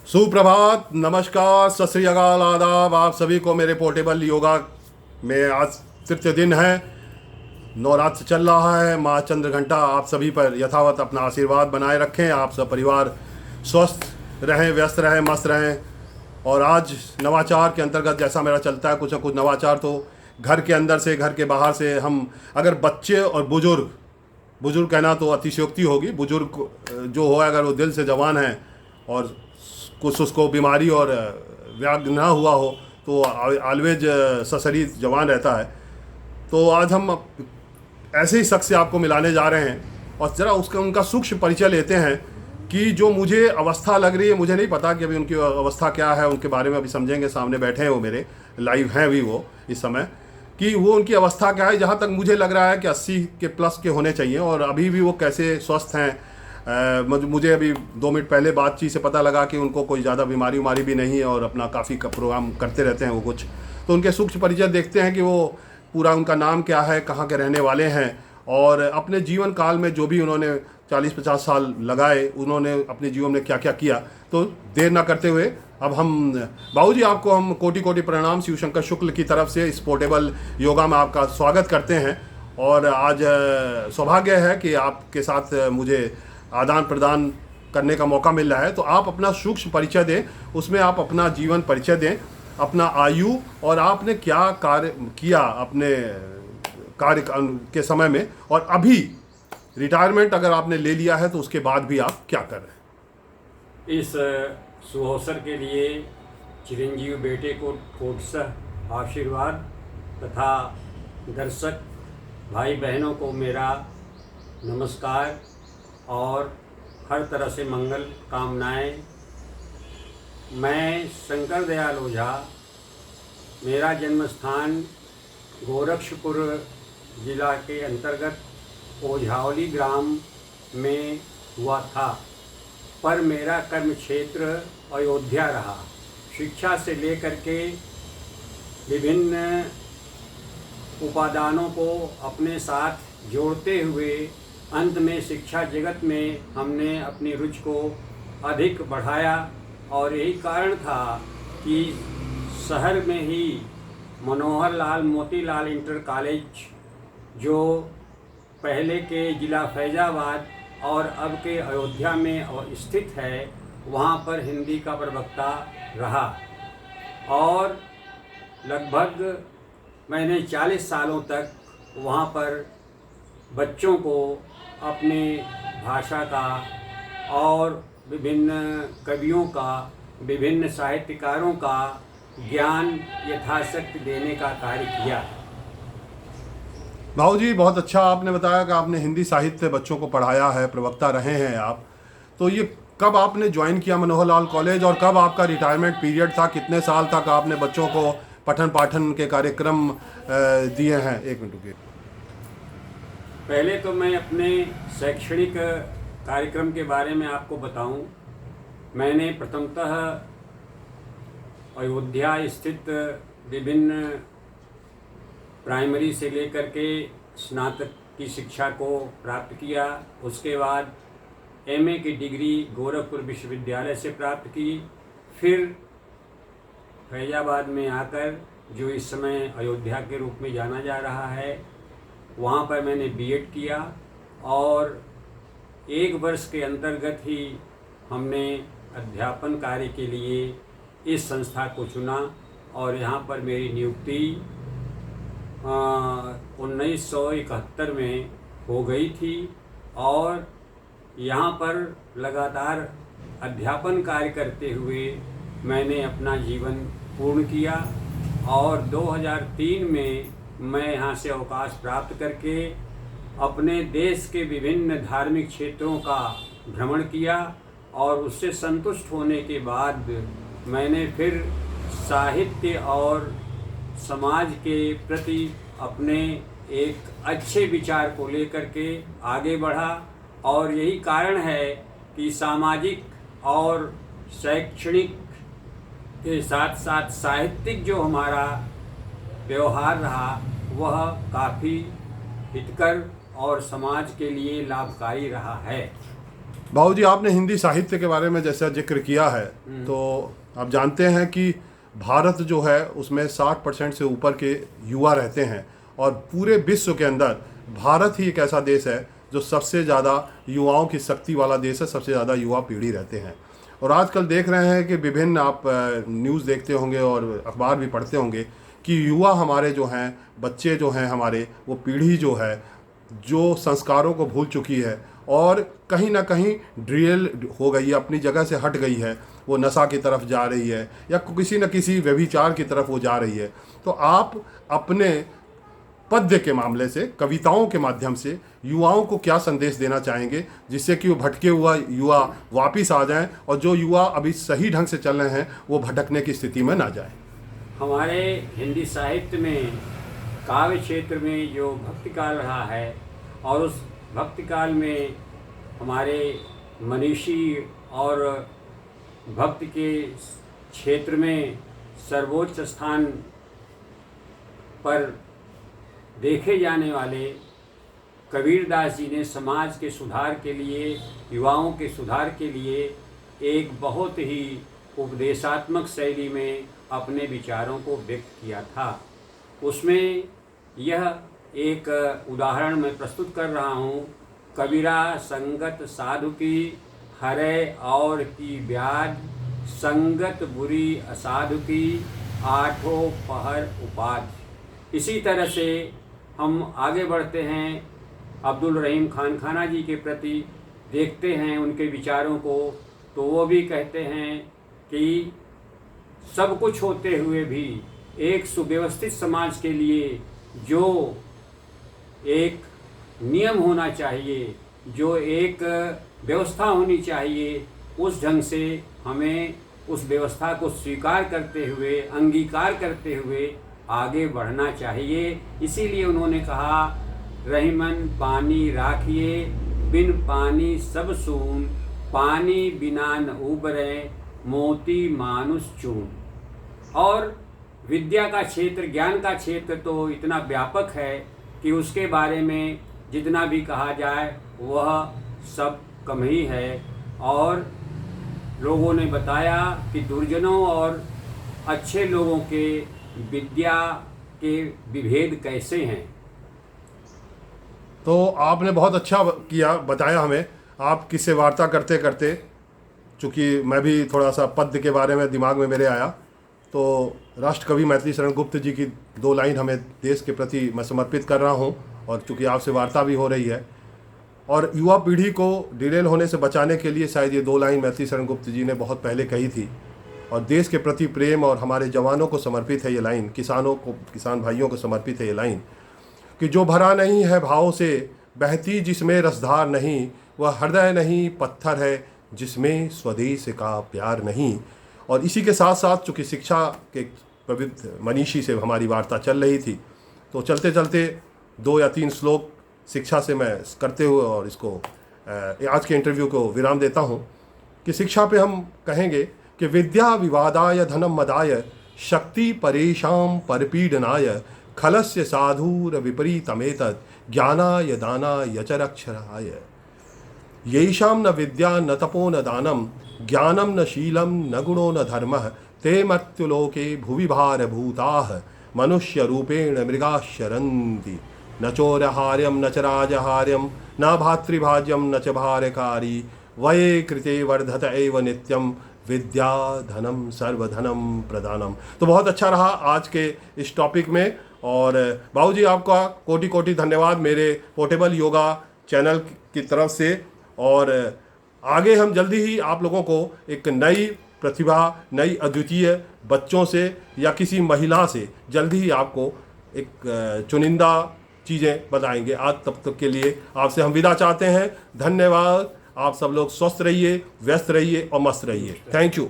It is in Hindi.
सुप्रभात, नमस्कार, सत श्री अकाल, आदाब आप सभी को। मेरे पोर्टेबल योगा में आज तृतीय दिन है, नवरात्र चल रहा है। माँ चंद्र घंटा आप सभी पर यथावत अपना आशीर्वाद बनाए रखें। आप सब परिवार स्वस्थ रहें, व्यस्त रहें, मस्त रहें। और आज नवाचार के अंतर्गत जैसा मेरा चलता है, कुछ न कुछ नवाचार तो घर के अंदर से, घर के बाहर से। हम अगर बच्चे और बुजुर्ग कहना तो अतिशयोक्ति होगी। बुजुर्ग जो हो, अगर वो दिल से जवान है और कुछ उसको बीमारी और व्याग ना हुआ हो तो ऑलवेज सशरीर जवान रहता है। तो आज हम ऐसे ही शख्स से आपको मिलाने जा रहे हैं और ज़रा उनका सूक्ष्म परिचय लेते हैं कि जो मुझे अवस्था लग रही है, मुझे नहीं पता कि अभी उनकी अवस्था क्या है, उनके बारे में अभी समझेंगे। सामने बैठे हैं वो, मेरे लाइव हैं भी वो इस समय, कि वो उनकी अवस्था क्या है। जहाँ तक मुझे लग रहा है कि 80 के प्लस के होने चाहिए और अभी भी वो कैसे स्वस्थ हैं। मुझे अभी 2 मिनट पहले बातचीत से पता लगा कि उनको कोई ज़्यादा बीमारी भी नहीं है और अपना काफ़ी प्रोग्राम करते रहते हैं वो कुछ। तो उनके सूक्ष्म परिचय देखते हैं कि वो पूरा उनका नाम क्या है, कहाँ के रहने वाले हैं और अपने जीवन काल में जो भी उन्होंने 40-50 साल लगाए, उन्होंने अपने जीवन में क्या क्या किया। तो देर ना करते हुए अब हम बाबूजी, आपको हम कोटि कोटि प्रणाम शिव शंकर शुक्ल की तरफ से इस पोर्टेबल योगा में आपका स्वागत करते हैं। और आज सौभाग्य है कि आपके साथ मुझे आदान प्रदान करने का मौका मिल रहा है। तो आप अपना सूक्ष्म परिचय दें, उसमें आप अपना जीवन परिचय दें, अपना आयु और आपने क्या कार्य किया अपने कार्य के समय में, और अभी रिटायरमेंट अगर आपने ले लिया है तो उसके बाद भी आप क्या कर रहे हैं। इस शुभ अवसर के लिए चिरंजीव बेटे को कोटसः आशीर्वाद तथा दर्शक भाई बहनों को मेरा नमस्कार और हर तरह से मंगल कामनाएं। मैं शंकर दयाल ओझा, मेरा जन्म स्थान गोरक्षपुर जिला के अंतर्गत ओझावली ग्राम में हुआ था, पर मेरा कर्म क्षेत्र अयोध्या रहा। शिक्षा से लेकर के विभिन्न उपादानों को अपने साथ जोड़ते हुए अंत में शिक्षा जगत में हमने अपनी रुचि को अधिक बढ़ाया। और यही कारण था कि शहर में ही मनोहर लाल मोतीलाल इंटर कॉलेज, जो पहले के ज़िला फैज़ाबाद और अब के अयोध्या में स्थित है, वहाँ पर हिंदी का प्रवक्ता रहा। और लगभग मैंने 40 सालों तक वहाँ पर बच्चों को अपने भाषा का और विभिन्न कवियों का, विभिन्न साहित्यकारों का ज्ञान यथाशक्ति देने का कार्य किया। भाऊ जी, बहुत अच्छा आपने बताया कि आपने हिंदी साहित्य बच्चों को पढ़ाया है, प्रवक्ता रहे हैं आप। तो ये कब आपने ज्वाइन किया मनोहर लाल कॉलेज और कब आपका रिटायरमेंट पीरियड था? कितने साल तक आपने बच्चों को पठन पाठन के कार्यक्रम दिए हैं? 1 मिनट रुकिए। पहले तो मैं अपने शैक्षणिक कार्यक्रम के बारे में आपको बताऊं। मैंने प्रथमतः अयोध्या स्थित विभिन्न प्राइमरी से लेकर के स्नातक की शिक्षा को प्राप्त किया। उसके बाद एमए की डिग्री गोरखपुर विश्वविद्यालय से प्राप्त की। फिर फैज़ाबाद में आकर, जो इस समय अयोध्या के रूप में जाना जा रहा है, वहाँ पर मैंने बीएड किया। और 1 वर्ष के अंतर्गत ही हमने अध्यापन कार्य के लिए इस संस्था को चुना और यहाँ पर मेरी नियुक्ति 1971 में हो गई थी। और यहाँ पर लगातार अध्यापन कार्य करते हुए मैंने अपना जीवन पूर्ण किया। और 2003 में मैं यहाँ से अवकाश प्राप्त करके अपने देश के विभिन्न धार्मिक क्षेत्रों का भ्रमण किया। और उससे संतुष्ट होने के बाद मैंने फिर साहित्य और समाज के प्रति अपने एक अच्छे विचार को लेकर के आगे बढ़ा। और यही कारण है कि सामाजिक और शैक्षणिक के साथ साथ साहित्यिक जो हमारा व्यवहार रहा, वह काफ़ी हितकर और समाज के लिए लाभकारी रहा है। बाबू जी, आपने हिंदी साहित्य के बारे में जैसा जिक्र किया है, तो आप जानते हैं कि भारत जो है उसमें 60% से ऊपर के युवा रहते हैं, और पूरे विश्व के अंदर भारत ही एक ऐसा देश है जो सबसे ज़्यादा युवाओं की शक्ति वाला देश है, सबसे ज़्यादा युवा पीढ़ी रहते हैं। और आजकल देख रहे हैं कि विभिन्न आप न्यूज़ देखते होंगे और अखबार भी पढ़ते होंगे कि युवा हमारे जो हैं, बच्चे जो हैं हमारे, वो पीढ़ी जो है जो संस्कारों को भूल चुकी है और कहीं ना कहीं ड्रियल हो गई है, अपनी जगह से हट गई है, वो नशा की तरफ जा रही है या किसी न किसी व्यभिचार की तरफ वो जा रही है। तो आप अपने पद्य के मामले से, कविताओं के माध्यम से युवाओं को क्या संदेश देना चाहेंगे जिससे कि वो भटके हुआ युवा वापिस आ जाएं और जो युवा अभी सही ढंग से चल रहे हैं वो भटकने की स्थिति में ना जाएं? हमारे हिंदी साहित्य में काव्य क्षेत्र में जो भक्ति काल रहा है और उस भक्ति काल में हमारे मनीषी और भक्ति के क्षेत्र में सर्वोच्च स्थान पर देखे जाने वाले कबीरदास जी ने समाज के सुधार के लिए, युवाओं के सुधार के लिए एक बहुत ही उपदेशात्मक शैली में अपने विचारों को व्यक्त किया था। उसमें यह एक उदाहरण मैं प्रस्तुत कर रहा हूँ। कबीरा संगत साधु की हरे और की ब्याज, संगत बुरी असाधु की आठों पहर उपाध। इसी तरह से हम आगे बढ़ते हैं, अब्दुल रहीम खान खाना जी के प्रति देखते हैं उनके विचारों को, तो वो भी कहते हैं कि सब कुछ होते हुए भी एक सुव्यवस्थित समाज के लिए जो एक नियम होना चाहिए, जो एक व्यवस्था होनी चाहिए, उस ढंग से हमें उस व्यवस्था को स्वीकार करते हुए, अंगीकार करते हुए आगे बढ़ना चाहिए। इसीलिए उन्होंने कहा, रहीमन पानी राखिए, बिन पानी सब सून, पानी बिना न उबरे, मोती मानुष चून। और विद्या का क्षेत्र, ज्ञान का क्षेत्र तो इतना व्यापक है कि उसके बारे में जितना भी कहा जाए वह सब कम ही है। और लोगों ने बताया कि दुर्जनों और अच्छे लोगों के विद्या के विभेद कैसे हैं। तो आपने बहुत अच्छा किया, बताया हमें। आप किससे वार्ता करते करते, चूँकि मैं भी थोड़ा सा पद्य के बारे में दिमाग में मेरे आया, तो राष्ट्रकवि मैथिली शरण गुप्त जी की 2 लाइन हमें देश के प्रति मैं समर्पित कर रहा हूँ। और चूँकि आपसे वार्ता भी हो रही है और युवा पीढ़ी को डिरेल होने से बचाने के लिए शायद ये 2 लाइन मैथिली शरण गुप्त जी ने बहुत पहले कही थी। और देश के प्रति प्रेम और हमारे जवानों को समर्पित है ये लाइन, किसानों को, किसान भाइयों को समर्पित है ये लाइन, कि जो भरा नहीं है भाव से, बहती जिसमें रसधार नहीं, वह हृदय नहीं पत्थर है जिसमें स्वदेश का प्यार नहीं। और इसी के साथ साथ चूँकि शिक्षा के पवित्र मनीषी से हमारी वार्ता चल रही थी, तो चलते चलते 2 या 3 श्लोक शिक्षा से मैं करते हुए और इसको आज के इंटरव्यू को विराम देता हूँ। कि शिक्षा पे हम कहेंगे कि विद्या विवादाय धनम मदाय, शक्ति परेशां परपीडनाय, खलस्य साधुर विपरीतमेतत्, ज्ञानाय दानाय च रक्षराय। येषां न विद्या न तपो न दानम, ज्ञानम न शीलम न गुणो न धर्मः, ते मर्त्युलोके भुवि भारभूताः, मनुष्य रूपेण मृगाश्चरन्ति। न चोरहार्यम न च राजहार्यम, न भातृभाज्यम न च भारकारी, वये कृते वर्धत एव नित्यम, विद्या धनम सर्वधनम प्रदानम। तो बहुत अच्छा रहा आज के इस टॉपिक में। और बाबू जी, आपका कोटि कोटि धन्यवाद मेरे पोर्टेबल योगा चैनल की तरफ से। और आगे हम जल्दी ही आप लोगों को एक नई प्रतिभा, नई अद्वितीय बच्चों से या किसी महिला से जल्दी ही आपको एक चुनिंदा चीज़ें बताएंगे। आज तब तक के लिए आपसे हम विदा चाहते हैं। धन्यवाद। आप सब लोग स्वस्थ रहिए, व्यस्त रहिए और मस्त रहिए। Thank you.